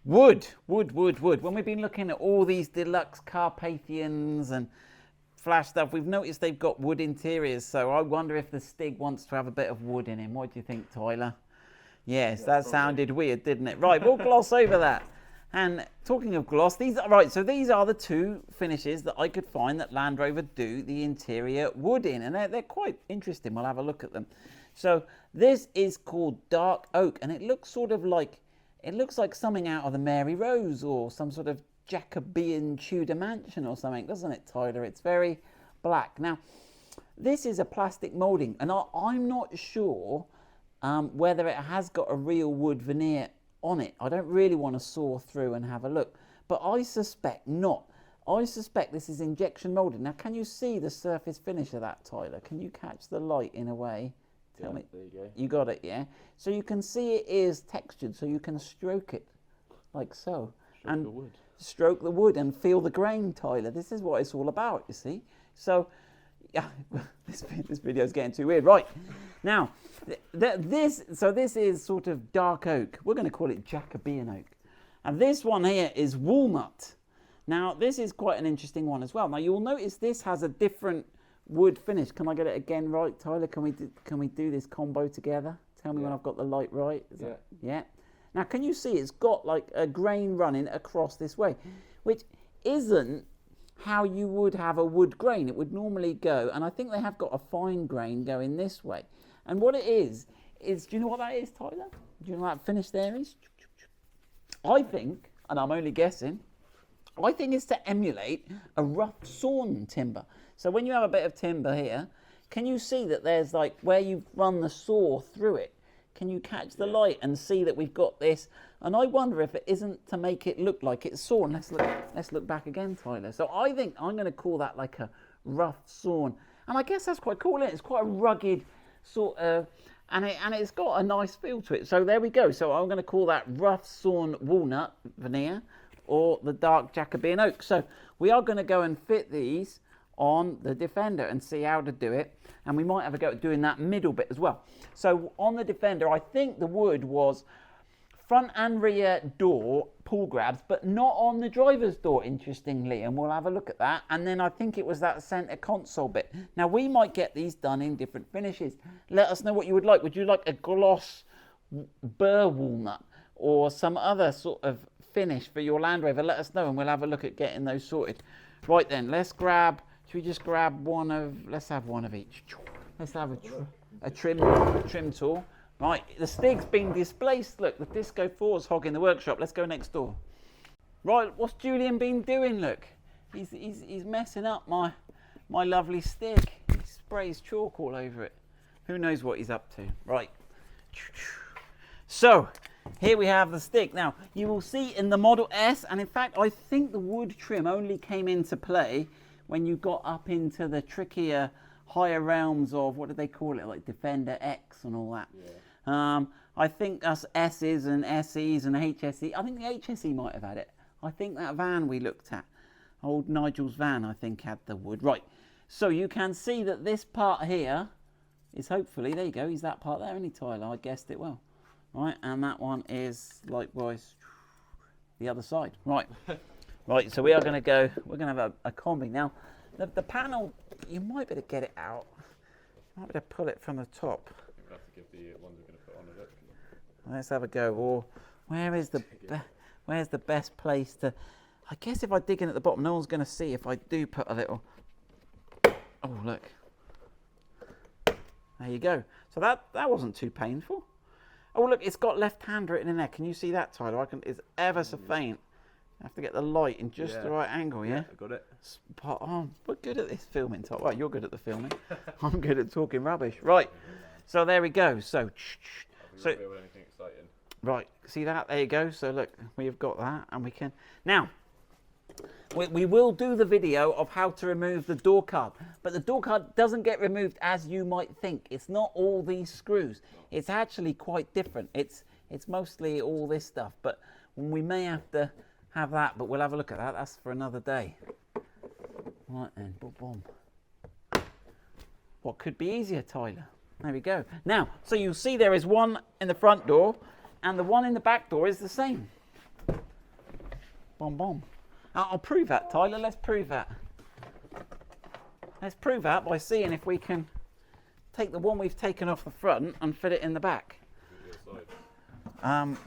Wood. When we've been looking at all these deluxe Carpathians and Flash stuff, we've noticed they've got wood interiors. So I wonder if the Stig wants to have a bit of wood in him. What do you think, Tyler? Yes, yeah, that probably sounded weird, didn't it? Right, we'll gloss over that. And talking of gloss, these are the two finishes that I could find that Land Rover do the interior wood in, and they're quite interesting. We'll have a look at them. So this is called Dark Oak, and it looks like something out of the Mary Rose or some sort of Jacobean Tudor mansion or something, doesn't it, Tyler? It's very black. Now, this is a plastic moulding, and I'm not sure whether it has got a real wood veneer on it. I don't really want to saw through and have a look, but I suspect not. I suspect this is injection moulded. Now, can you see the surface finish of that, Tyler? Can you catch the light in a way? Tell me. There you go. You got it, yeah? So you can see it is textured, so you can stroke it like so. Stroke the wood and feel the grain, Tyler. This is what it's all about, you see. So, yeah, this video is getting too weird. Right, now, this is sort of dark oak. We're going to call it Jacobean oak. And this one here is walnut. Now, this is quite an interesting one as well. Now, you'll notice this has a different wood finish. Can I get it again right, Tyler? Can we do this combo together? Tell me when I've got the light right. Yeah. Now, can you see it's got like a grain running across this way, which isn't how you would have a wood grain. It would normally go, and I think they have got a fine grain going this way. And what it is, do you know what that is, Tyler? Do you know what that finish there is? I think, and I'm only guessing, I think it's to emulate a rough sawn timber. So when you have a bit of timber here, can you see that there's like where you've run the saw through it? Can you catch the light and see that we've got this? And I wonder if it isn't to make it look like it's sawn. Let's look back again, Tyler. So I think I'm going to call that like a rough sawn. And I guess that's quite cool, isn't it? It's quite a rugged sort of, and it's got a nice feel to it. So there we go. So I'm going to call that rough sawn walnut veneer or the dark Jacobean oak. So we are going to go and fit these on the Defender and see how to do it, and we might have a go at doing that middle bit as well. So on the Defender, I think the wood was front and rear door pull grabs, but not on the driver's door, interestingly, and we'll have a look at that. And then I think it was that center console bit. Now we might get these done in different finishes. Let us know what you would like. Would you like a gloss burr walnut or some other sort of finish for your Land Rover? Let us know and we'll have a look at getting those sorted. Right then, should we just grab let's have one of each. Let's have a trim tool. Right, the Stig's been displaced. Look, the Disco 4's hogging the workshop. Let's go next door. Right, what's Julian been doing? Look, he's messing up my lovely Stig. He sprays chalk all over it. Who knows what he's up to? Right. So, here we have the Stig. Now, you will see in the Model S, and in fact, I think the wood trim only came into play when you got up into the trickier, higher realms of, what do they call it, like Defender X and all that. Yeah. I think us S's and SEs and HSE, I think the HSE might have had it. I think that van we looked at, old Nigel's van, I think had the wood. Right, so you can see that this part here is hopefully, there you go, he's that part there, isn't he, Tyler? I guessed it well. Right, and that one is likewise the other side. Right. Right, so we are going to go, we're going to have a combi. Now, the panel, you might be able to get it out. You might be able to pull it from the top. We'll have to give the ones we're going to put on a look. Let's have a go. Or where's the best place to, I guess if I dig in at the bottom, no one's going to see if I do put a little, oh, look. There you go. So that wasn't too painful. Oh, look, it's got left-hand written in there. Can you see that, Tyler? It's ever so faint. I have to get the light in just the right angle, yeah? I got it. Spot on. We're good at this filming, Tyler. Well, you're good at the filming. I'm good at talking rubbish. Right. So there we go. So Anything exciting. Right. See that? There you go. So look, we've got that, and we can now. We will do the video of how to remove the door card, but the door card doesn't get removed as you might think. It's not all these screws. It's actually quite different. It's mostly all this stuff, but we may have to have that, but we'll have a look at that. That's for another day. Right then, boom, boom. What could be easier, Tyler? There we go. Now, so you'll see there is one in the front door, and the one in the back door is the same. Boom, boom. I'll prove that, Tyler. Let's prove that. Let's prove that by seeing if we can take the one we've taken off the front and fit it in the back. No,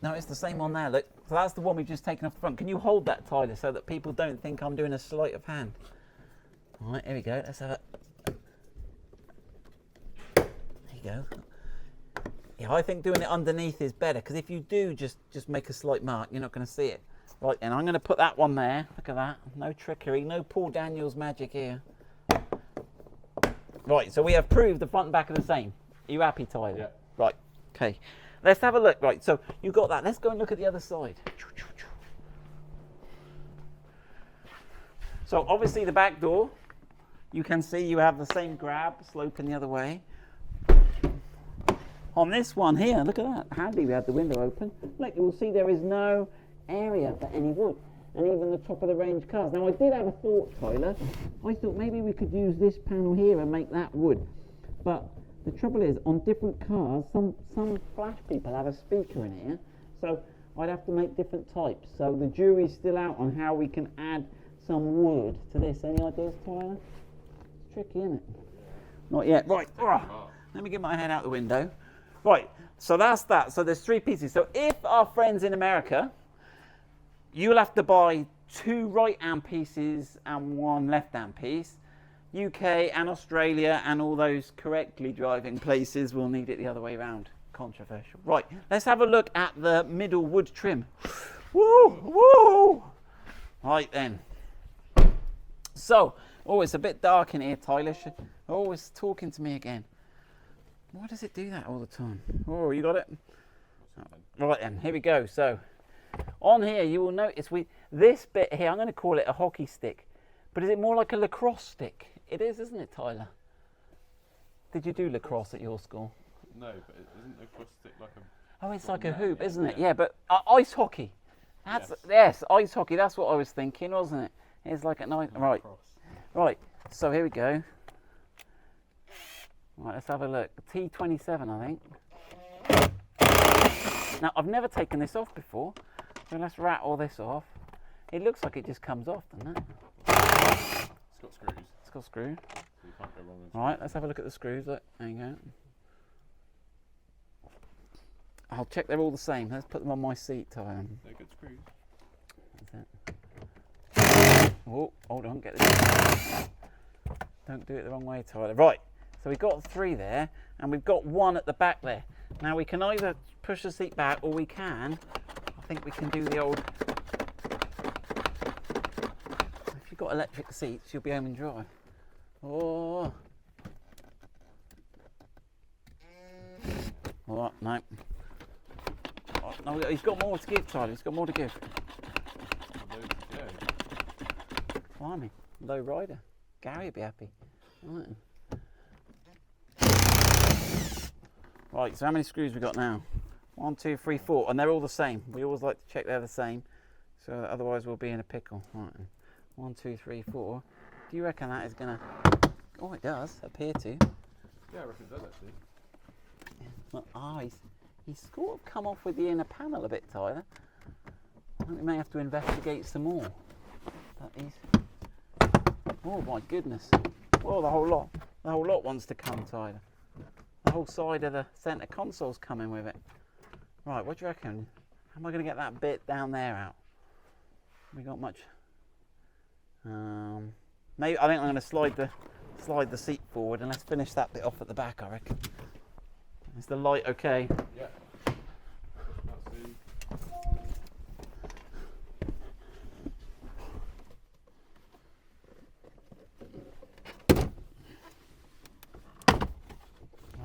it's the same one there. Look, so that's the one we've just taken off the front. Can you hold that, Tyler, so that people don't think I'm doing a sleight of hand? All right, here we go. Let's have it. There you go. Yeah, I think doing it underneath is better, because if you do just make a slight mark, you're not going to see it. Right, and I'm going to put that one there. Look at that. No trickery, no Paul Daniels magic here. Right, so we have proved the front and back are the same. Are you happy, Tyler? Yeah. Right, okay. Let's have a look. Right, so you got that. Let's go and look at the other side. So obviously the back door, you can see you have the same grab sloping the other way. On this one here, look at that. Handy we have the window open. Look, you will see there is no area for any wood. And even the top of the range cars. Now I did have a thought, Tyler. I thought maybe we could use this panel here and make that wood. But the trouble is, on different cars, some flash people have a speaker in here. So I'd have to make different types. So the jury's still out on how we can add some wood to this. Any ideas, Tyler? It's tricky, isn't it? Not yet. Right. Let me get my head out the window. Right. So that's that. So there's 3 pieces. So if our friends in America, you'll have to buy 2 right-hand pieces and 1 left-hand piece. UK and Australia and all those correctly driving places will need it the other way around. Controversial. Right, let's have a look at the middle wood trim. Woo, woo! Right then. So, oh, it's a bit dark in here, Tyler. Oh, it's talking to me again. Why does it do that all the time? Oh, you got it? Right then, here we go. So, on here you will notice this bit here, I'm going to call it a hockey stick. But is it more like a lacrosse stick? It is, isn't it, Tyler? Did you do lacrosse at your school? No, but isn't lacrosse stick like a... Oh, it's like a hoop, isn't it? Yeah, but ice hockey. Yes, ice hockey. That's what I was thinking, wasn't it? It's like a nice... Right. Right, so here we go. Right, let's have a look. T27, I think. Now, I've never taken this off before, so let's rattle this off. It looks like it just comes off, doesn't it? It's got screws. It's got screws. So you can't go wrong with Right, let's have a look at the screws. Look, there you go. I'll check they're all the same. Let's put them on my seat, Tyler. They're good screws. That's it. Oh, hold on, get this. Don't do it the wrong way, Tyler. Right, so we've got 3 there, and we've got 1 at the back there. Now we can either push the seat back, or we can, I think we can do the old... If you've got electric seats, you'll be home and dry. Oh. All right, no. Oh, no, he's got more to give, Tyler. He's got more to give. Blimey, low rider. Gary would be happy. Right. Right, so how many screws we got now? 1, 2, 3, 4, and they're all the same. We always like to check they're the same, so otherwise we'll be in a pickle. Right. 1, 2, 3, 4. Do you reckon that is gonna? Oh, it does appear to. Yeah, I reckon it does actually. Well, he's sort of come off with the inner panel a bit, Tyler. I think we may have to investigate some more. But oh my goodness! Well, the whole lot wants to come, Tyler. The whole side of the centre console's coming with it. Right, what do you reckon? How am I going to get that bit down there out? We got much? Maybe I think I'm going to slide the seat forward and let's finish that bit off at the back. I reckon. Is the light okay? Yeah.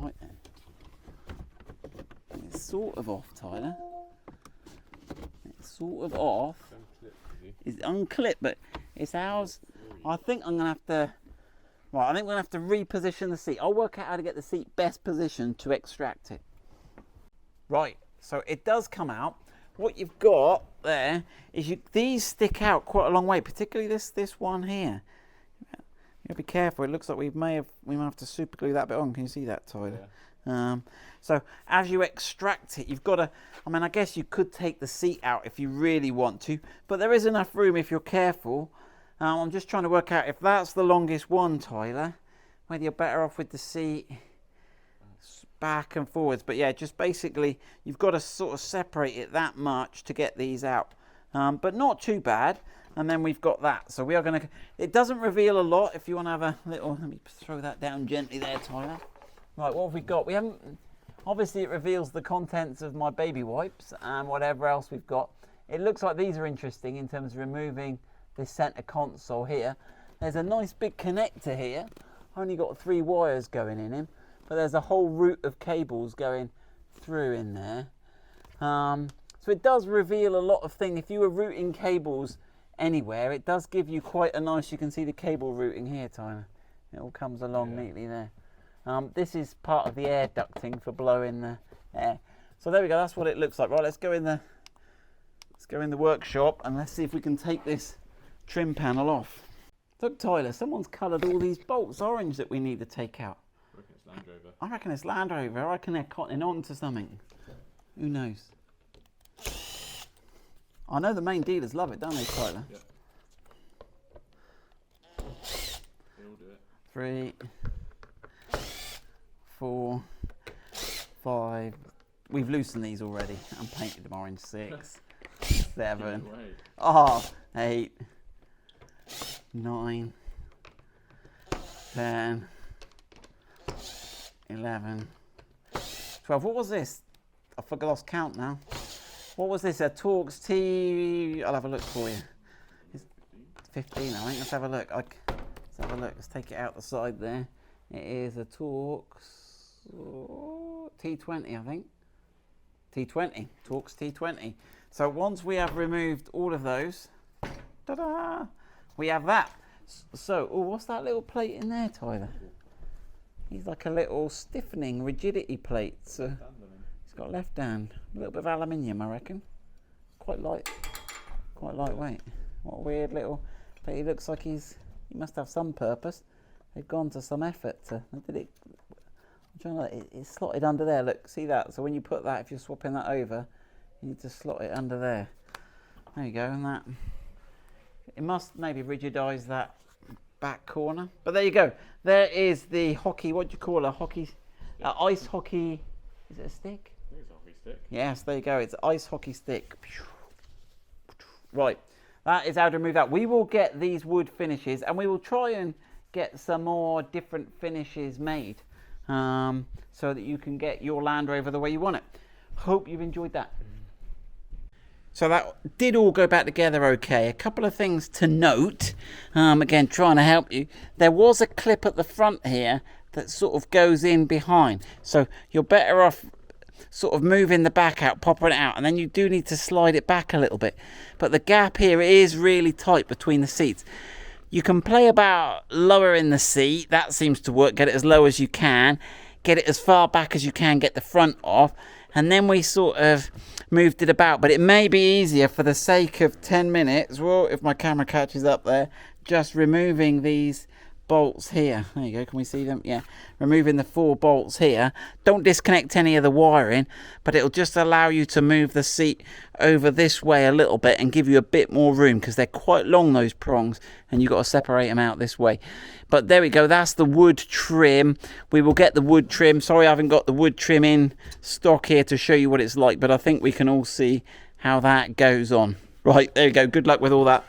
Right then. It's sort of off, Tyler. It's sort of off. It's unclipped, but it's ours. I think I'm gonna have to. Right, I think we're gonna have to reposition the seat. I'll work out how to get the seat best positioned to extract it. Right, so it does come out. What you've got there is these stick out quite a long way, particularly this one here. You gotta be careful. It looks like we might have to super glue that bit on. Can you see that, Tyler? So as you extract it, you've got to, I mean, I guess you could take the seat out if you really want to, but there is enough room if you're careful. I'm just trying to work out if that's the longest one, Tyler, whether you're better off with the seat back and forwards. But yeah, just basically you've got to sort of separate it that much to get these out, but not too bad. And then we've got that, so we are going to, it doesn't reveal a lot. If you want to have a little, let me throw that down gently there, Tyler. Right, what have we got? We haven't, obviously it reveals the contents of my baby wipes and whatever else we've got. It looks like these are interesting in terms of removing this center console here. There's a nice big connector here. Only got 3 wires going in him, but there's a whole route of cables going through in there. So it does reveal a lot of things. If you were routing cables anywhere, it does give you quite a nice, you can see the cable routing here, Tyler. It all comes along neatly there. This is part of the air ducting for blowing the air. So there we go, that's what it looks like. Right, let's go in the workshop and let's see if we can take this trim panel off. Look, Tyler, someone's coloured all these bolts orange that we need to take out. I reckon it's Land Rover. I reckon it's Land Rover. I reckon they're cottoning on to something. Who knows? I know the main dealers love it, don't they, Tyler? Yeah. They all do it. 3, 4, 5. We've loosened these already and painted them orange. 6, 7. Oh, 8, 9, 10, 11, 12. What was this? I forgot, lost count now. What was this? A Torx T? I'll have a look for you. It's 15, I think. Let's have a look. Let's have a look. Let's take it out the side there. It is a Torx T20, I think. T20. Torx T20. So once we have removed all of those, ta-da! We have that. So, oh, what's that little plate in there, Tyler? He's like a little stiffening rigidity plate. So he's got left hand. A little bit of aluminium, I reckon. Quite lightweight. What a weird little plate. He looks like he must have some purpose. They've gone to some effort to. Did it? I'm trying to. It's slotted under there. Look, see that? So when you put that, if you're swapping that over, you need to slot it under there. There you go, and that. It must maybe rigidise that back corner. But there you go. There is the hockey. What do you call a hockey? Ice hockey. Is it a stick? I think it's a hockey stick. Yes, there you go. It's ice hockey stick. Right. That is how to remove that. We will get these wood finishes and we will try and get some more different finishes made so that you can get your Land Rover the way you want it. Hope you've enjoyed that. So that did all go back together okay. A couple of things to note, again trying to help you. There was a clip at the front here that sort of goes in behind. So you're better off sort of moving the back out, popping it out, and then you do need to slide it back a little bit. But the gap here is really tight between the seats. You can play about lowering the seat. That seems to work. Get it as low as you can. Get it as far back as you can. Get the front off. And then we sort of moved it about. But it may be easier for the sake of 10 minutes. Well, if my camera catches up there, just removing these bolts here. There you go. Can we see them? Yeah. Removing the 4 bolts here. Don't disconnect any of the wiring, but it'll just allow you to move the seat over this way a little bit and give you a bit more room because they're quite long, those prongs, and you've got to separate them out this way. But there we go. That's the wood trim. We will get the wood trim. Sorry, I haven't got the wood trim in stock here to show you what it's like, but I think we can all see how that goes on. Right, there you go. Good luck with all that.